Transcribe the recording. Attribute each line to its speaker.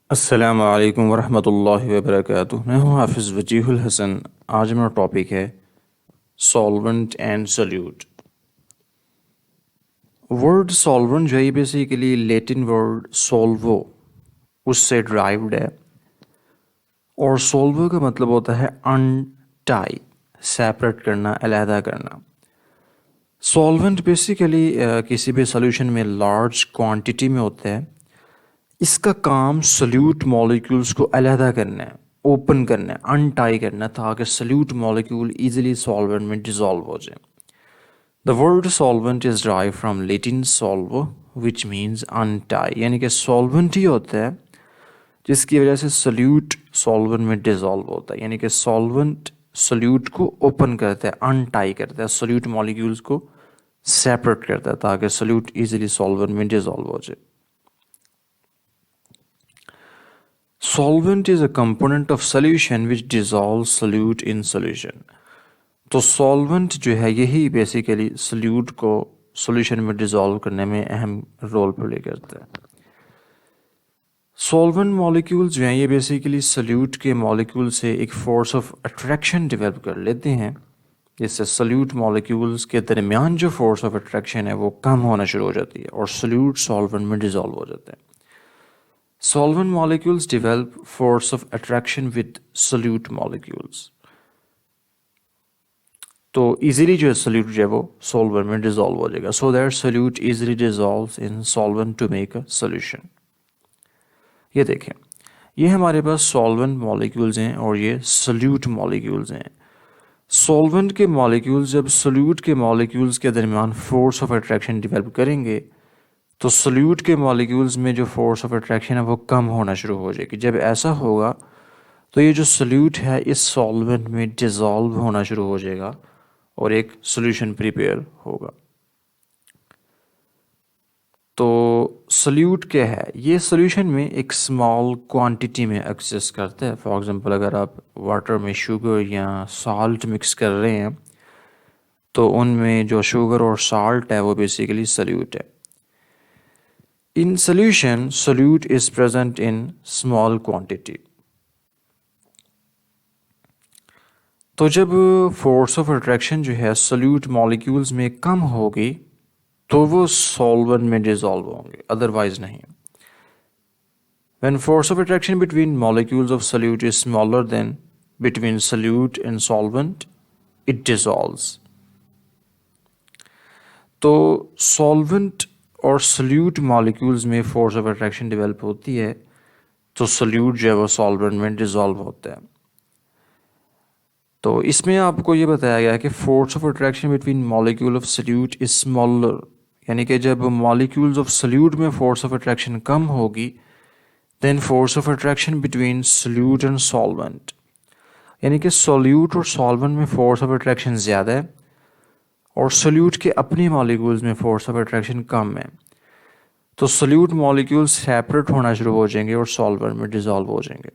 Speaker 1: अस्सलाम वालेकुम वरहमतुल्लाहि वबरकातुह। मैं हूँ हाफिज़ वजीहुल हसन। आज मेरा टॉपिक है solvent and solute. Word solvent जो है बेसिकली लैटिन वर्ड सोल्वो उससे ड्राइव्ड है, और सोल्वो का मतलब होता है अनटाई, सेपरेट करना, अलहदा करना। सॉल्वेंट बेसिकली किसी भी सॉल्यूशन में लार्ज क्वांटिटी में होता है। इसका काम सल्यूट मॉलिक्यूल्स को अलहदा करना है, ओपन करना है, अनटाई करना है, ताकि सल्यूट मॉलिक्यूल इजीली सॉल्वेंट में डिसॉल्व हो जाए। The word solvent is drive from Latin solvo which means untie, यानी कि सॉल्वेंट ही होता है जिसकी वजह से सल्यूट सॉल्वेंट में डिसॉल्व होता है। यानी कि सॉल्वेंट सल्यूट को ओपन करता है, अनटाई करता है, सल्यूट मॉलिक्यूल्स को सेपरेट करता है ताकि सल्यूट इजीली सॉल्वेंट में डिसॉल्व हो जाए। Solvent is a component of solution which dissolves solute in solution। तो सॉल्वेंट जो है यही बेसिकली सल्यूट को सॉल्यूशन में डिसॉल्व करने में अहम रोल प्ले करता है। सॉल्वेंट मॉलिक्यूल्स जो हैं ये बेसिकली सल्यूट के मॉलिक्यूल से एक फोर्स ऑफ अट्रैक्शन डेवलप कर लेते हैं, जिससे सल्यूट मॉलिक्यूल्स के दरमियान जो फोर्स ऑफ अट्रैक्शन है वो कम होना शुरू हो जाती है और सल्यूट सॉल्वेंट में डिसॉल्व हो जाता है। Solvent molecules develop force of attraction with solute molecules। तो इजीली जो है सोल्यूट जो है वो सॉल्वेंट में डिसॉल्व हो जाएगा, so that solute easily dissolves in solvent to make a solution. ये देखें, ये हमारे पास सॉल्वेंट मॉलिक्यूल्स हैं और ये सोल्यूट मॉलिक्यूल्स हैं। सॉल्वेंट के मॉलिक्यूल्स जब सोल्यूट के मॉलिक्यूल्स के दरमियान फोर्स ऑफ अट्रैक्शन डेवलप करेंगे तो सल्यूट के मॉलिक्यूल्स में जो फोर्स ऑफ अट्रैक्शन है वो कम होना शुरू हो जाएगी। जब ऐसा होगा तो ये जो सल्यूट है इस सॉल्वेंट में डिसॉल्व होना शुरू हो जाएगा और एक सॉल्यूशन प्रिपेयर होगा। तो सल्यूट क्या है? ये सॉल्यूशन में एक स्मॉल क्वांटिटी में एग्जिस्ट करता है। फॉर एग्जांपल अगर आप वाटर में शुगर या साल्ट मिक्स कर रहे हैं तो उनमें जो शुगर और साल्ट है वो बेसिकली सल्यूट है। In solution, solute is present in small quantity। तो जब फोर्स ऑफ अट्रैक्शन जो है सोल्यूट मॉलिक्यूल्स में कम होगी तो वो सॉल्वेंट में डिसॉल्व होंगे, अदरवाइज नहीं। When force of attraction between molecules of solute is smaller than between solute and solvent, it dissolves। तो सॉल्वेंट और सल्यूट मॉलिक्यूल्स में फोर्स ऑफ अट्रैक्शन डेवलप होती है तो सल्यूट जो है वो सॉल्वेंट में डिसॉल्व होता है। तो इसमें आपको ये बताया गया है कि force of attraction between molecule of solute is smaller, यानी कि जब मॉलिक्यूल्स ऑफ सल्यूट में फोर्स ऑफ अट्रैक्शन कम होगी than force of attraction between solute and solvent, यानी कि सॉल्यूट और सॉल्वेंट में फोर्स ऑफ अट्रैक्शन ज़्यादा है और सल्यूट के अपने मॉलिक्यूल्स में फोर्स ऑफ अट्रैक्शन कम है। तो सल्यूट मॉलिक्यूल्स सेपरेट होना शुरू हो जाएंगे और सॉल्वेंट में डिसॉल्व हो जाएंगे।